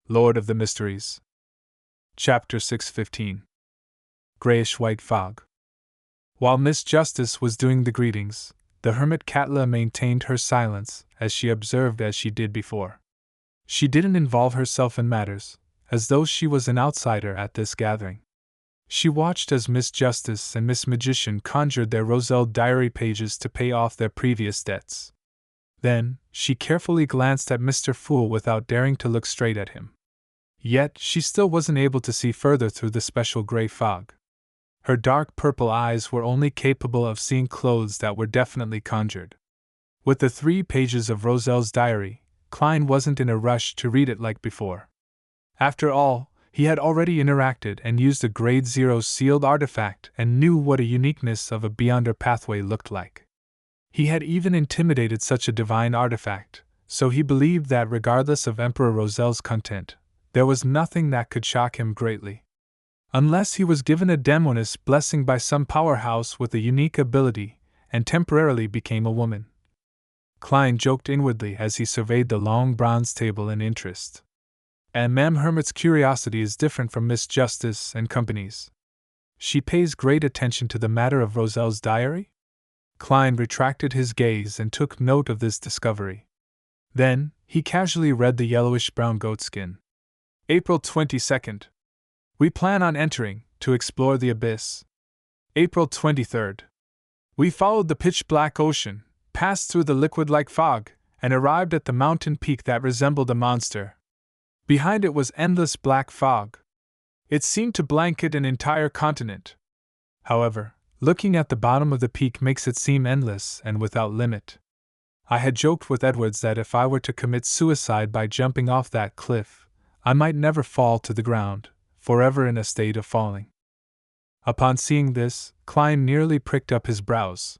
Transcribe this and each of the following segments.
Lord of the Mysteries. Chapter 615. Grayish-white Fog. While Miss Justice was doing the greetings, the hermit Katla maintained her silence, as she observed as she did before. She didn't involve herself in matters, as though she was an outsider at this gathering. She watched as Miss Justice and Miss Magician conjured their Roselle diary pages to pay off their previous debts. Then, she carefully glanced at Mr. Fool without daring to look straight at him. Yet, she still wasn't able to see further through the special gray fog. Her dark purple eyes were only capable of seeing clothes that were definitely conjured. With the 3 pages of Roselle's diary, Klein wasn't in a rush to read it like before. After all, he had already interacted and used a Grade 0 sealed artifact and knew what a uniqueness of a Beyonder pathway looked like. He had even intimidated such a divine artifact, so he believed that regardless of Emperor Roselle's content, there was nothing that could shock him greatly. Unless he was given a demoness blessing by some powerhouse with a unique ability, and temporarily became a woman. Klein joked inwardly as he surveyed the long bronze table in interest. And Ma'am Hermit's curiosity is different from Miss Justice and Company's. She pays great attention to the matter of Roselle's diary? Klein retracted his gaze and took note of this discovery. Then, he casually read the yellowish-brown goatskin. April 22nd. We plan on entering, to explore the abyss. April 23rd. We followed the pitch-black ocean, passed through the liquid-like fog, and arrived at the mountain peak that resembled a monster. Behind it was endless black fog. It seemed to blanket an entire continent. However, looking at the bottom of the peak makes it seem endless and without limit. I had joked with Edwards that if I were to commit suicide by jumping off that cliff, I might never fall to the ground, forever in a state of falling. Upon seeing this, Klein nearly pricked up his brows.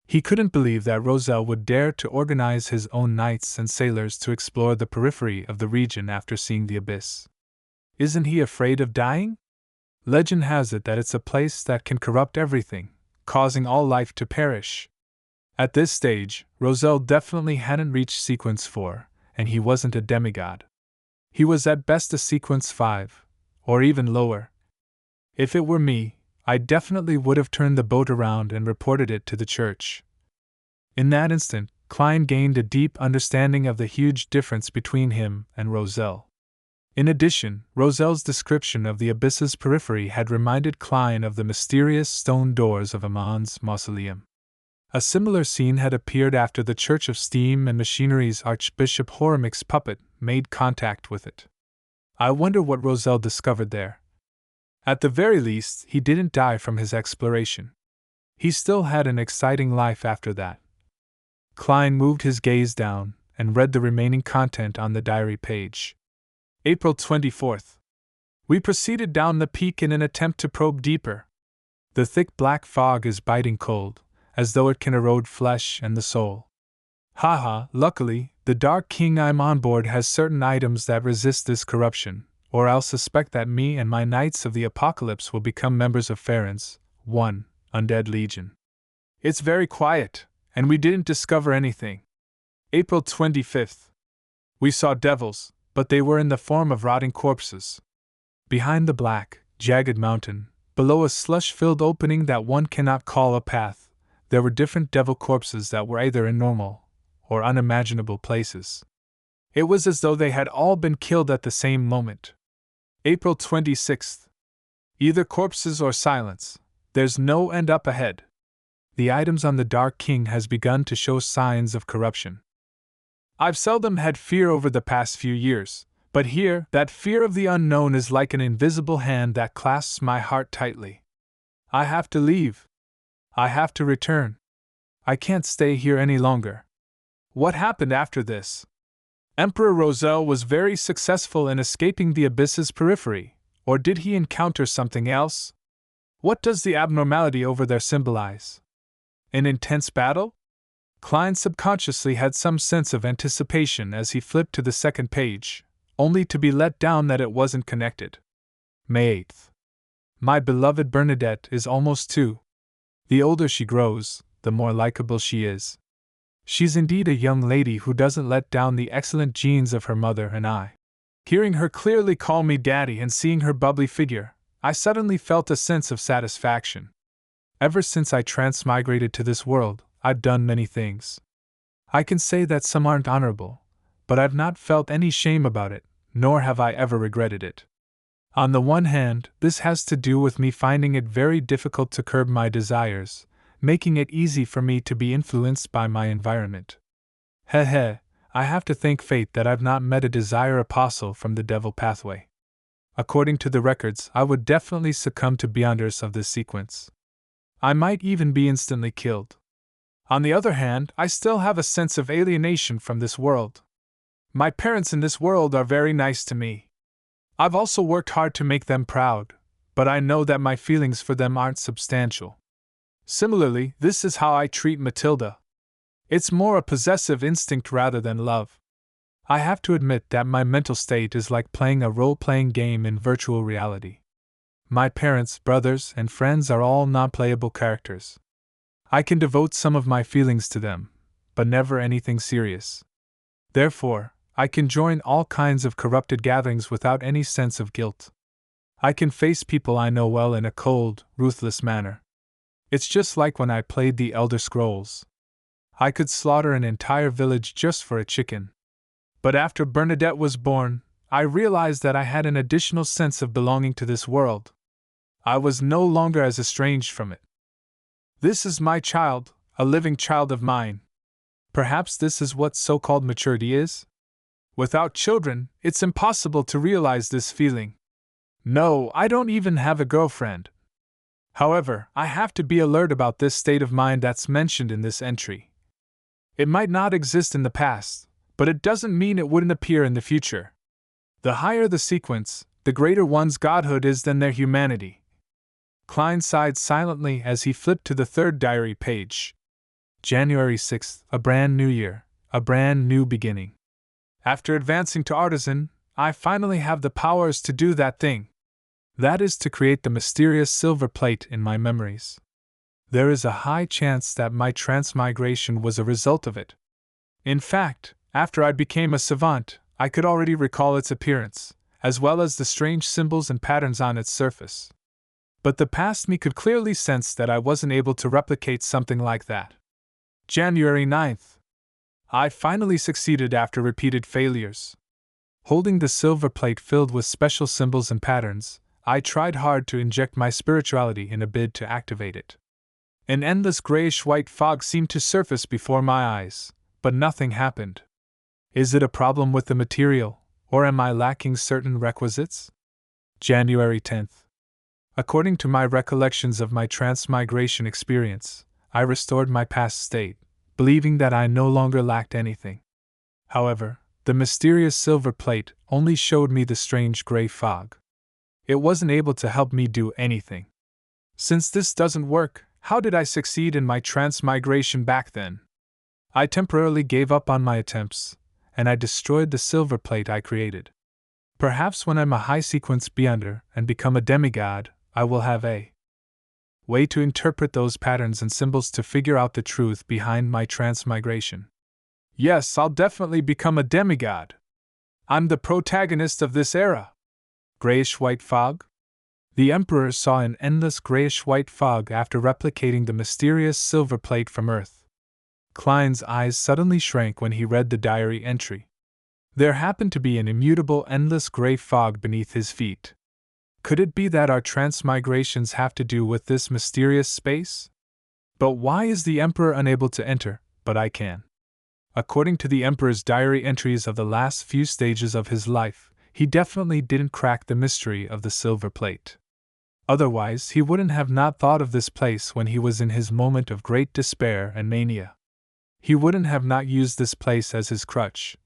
He couldn't believe that Roselle would dare to organize his own knights and sailors to explore the periphery of the region after seeing the abyss. Isn't he afraid of dying? Legend has it that it's a place that can corrupt everything, causing all life to perish. At this stage, Roselle definitely hadn't reached Sequence 4, and he wasn't a demigod. He was at best a Sequence 5, or even lower. If it were me, I definitely would have turned the boat around and reported it to the church. In that instant, Klein gained a deep understanding of the huge difference between him and Roselle. In addition, Roselle's description of the abyss's periphery had reminded Klein of the mysterious stone doors of Amon's mausoleum. A similar scene had appeared after the Church of Steam and Machinery's Archbishop Horemic's puppet made contact with it. I wonder what Roselle discovered there. At the very least, he didn't die from his exploration. He still had an exciting life after that. Klein moved his gaze down and read the remaining content on the diary page. April 24th. We proceeded down the peak in an attempt to probe deeper. The thick black fog is biting cold, as though it can erode flesh and the soul. Haha, luckily, the Dark King I'm on board has certain items that resist this corruption, or I'll suspect that me and my Knights of the Apocalypse will become members of Farron's, Undead Legion. It's very quiet, and we didn't discover anything. April 25th. We saw devils, but they were in the form of rotting corpses. Behind the black, jagged mountain, below a slush-filled opening that one cannot call a path, there were different devil corpses that were either in normal or unimaginable places. It was as though they had all been killed at the same moment. April 26th. Either corpses or silence. There's no end up ahead. The items on the Dark King has begun to show signs of corruption. I've seldom had fear over the past few years, but here, that fear of the unknown is like an invisible hand that clasps my heart tightly. I have to leave. I have to return. I can't stay here any longer. What happened after this? Emperor Roselle was very successful in escaping the abyss's periphery, or did he encounter something else? What does the abnormality over there symbolize? An intense battle? Klein subconsciously had some sense of anticipation as he flipped to the second page, only to be let down that it wasn't connected. May 8th. My beloved Bernadette is almost 2. The older she grows, the more likable she is. She's indeed a young lady who doesn't let down the excellent genes of her mother and I. Hearing her clearly call me daddy and seeing her bubbly figure, I suddenly felt a sense of satisfaction. Ever since I transmigrated to this world, I've done many things. I can say that some aren't honorable, but I've not felt any shame about it, nor have I ever regretted it. On the one hand, this has to do with me finding it very difficult to curb my desires, making it easy for me to be influenced by my environment. I have to thank fate that I've not met a desire apostle from the devil pathway. According to the records, I would definitely succumb to beyonders of this sequence. I might even be instantly killed. On the other hand, I still have a sense of alienation from this world. My parents in this world are very nice to me. I've also worked hard to make them proud, but I know that my feelings for them aren't substantial. Similarly, this is how I treat Matilda. It's more a possessive instinct rather than love. I have to admit that my mental state is like playing a role-playing game in virtual reality. My parents, brothers, and friends are all non-playable characters. I can devote some of my feelings to them, but never anything serious. Therefore, I can join all kinds of corrupted gatherings without any sense of guilt. I can face people I know well in a cold, ruthless manner. It's just like when I played the Elder Scrolls. I could slaughter an entire village just for a chicken. But after Bernadette was born, I realized that I had an additional sense of belonging to this world. I was no longer as estranged from it. This is my child, a living child of mine. Perhaps this is what so-called maturity is? Without children, it's impossible to realize this feeling. No, I don't even have a girlfriend. However, I have to be alert about this state of mind that's mentioned in this entry. It might not exist in the past, but it doesn't mean it wouldn't appear in the future. The higher the sequence, the greater one's godhood is than their humanity. Klein sighed silently as he flipped to the third diary page. January 6th, a brand new year, a brand new beginning. After advancing to artisan, I finally have the powers to do that thing. That is to create the mysterious silver plate in my memories. There is a high chance that my transmigration was a result of it. In fact, after I became a savant, I could already recall its appearance, as well as the strange symbols and patterns on its surface. But the past me could clearly sense that I wasn't able to replicate something like that. January 9th. I finally succeeded after repeated failures. Holding the silver plate filled with special symbols and patterns, I tried hard to inject my spirituality in a bid to activate it. An endless grayish-white fog seemed to surface before my eyes, but nothing happened. Is it a problem with the material, or am I lacking certain requisites? January 10th. According to my recollections of my transmigration experience, I restored my past state, believing that I no longer lacked anything. However, the mysterious silver plate only showed me the strange gray fog. It wasn't able to help me do anything. Since this doesn't work, how did I succeed in my transmigration back then? I temporarily gave up on my attempts, and I destroyed the silver plate I created. Perhaps when I'm a high-sequence beyonder and become a demigod, I will have a way to interpret those patterns and symbols to figure out the truth behind my transmigration. Yes, I'll definitely become a demigod. I'm the protagonist of this era. Grayish-white fog? The Emperor saw an endless grayish-white fog after replicating the mysterious silver plate from Earth. Klein's eyes suddenly shrank when he read the diary entry. There happened to be an immutable endless gray fog beneath his feet. Could it be that our transmigrations have to do with this mysterious space? But why is the Emperor unable to enter, but I can? According to the Emperor's diary entries of the last few stages of his life, he definitely didn't crack the mystery of the silver plate. Otherwise, he wouldn't have not thought of this place when he was in his moment of great despair and mania. He wouldn't have not used this place as his crutch.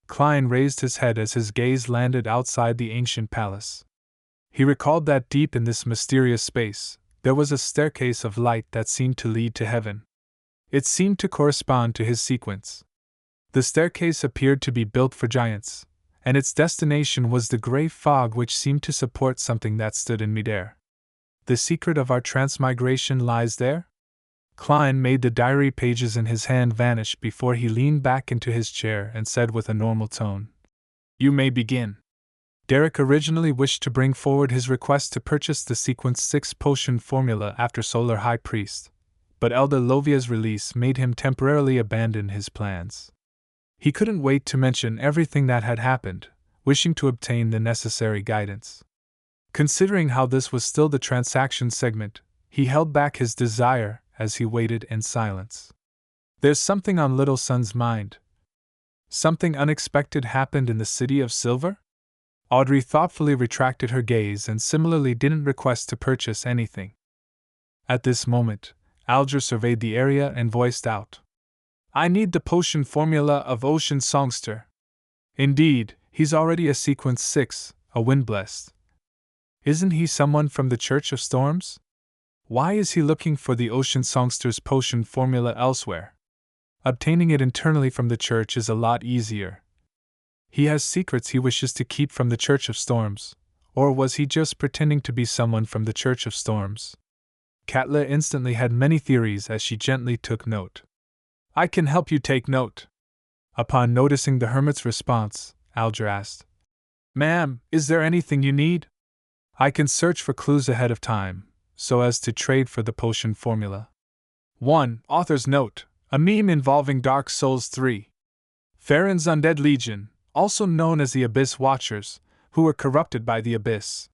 Klein raised his head as his gaze landed outside the ancient palace. He recalled that deep in this mysterious space, there was a staircase of light that seemed to lead to heaven. It seemed to correspond to his sequence. The staircase appeared to be built for giants, and its destination was the gray fog which seemed to support something that stood in midair. The secret of our transmigration lies there? Klein made the diary pages in his hand vanish before he leaned back into his chair and said with a normal tone, You may begin. Derek originally wished to bring forward his request to purchase the Sequence 6 potion formula after Solar High Priest, but Elder Lovia's release made him temporarily abandon his plans. He couldn't wait to mention everything that had happened, wishing to obtain the necessary guidance. Considering how this was still the transaction segment, he held back his desire as he waited in silence. There's something on Little Son's mind. Something unexpected happened in the City of Silver? Audrey thoughtfully retracted her gaze and similarly didn't request to purchase anything. At this moment, Alger surveyed the area and voiced out, I need the potion formula of Ocean Songster. Indeed, he's already a Sequence 6, a Wind-blessed. Isn't he someone from the Church of Storms? Why is he looking for the Ocean Songster's potion formula elsewhere? Obtaining it internally from the Church is a lot easier. He has secrets he wishes to keep from the Church of Storms, or was he just pretending to be someone from the Church of Storms? Katla instantly had many theories as she gently took note. I can help you take note. Upon noticing the hermit's response, Alger asked, Ma'am, is there anything you need? I can search for clues ahead of time, so as to trade for the potion formula. 1. Author's note, a meme involving Dark Souls 3. Farron's Undead Legion, also known as the Abyss Watchers, who were corrupted by the Abyss.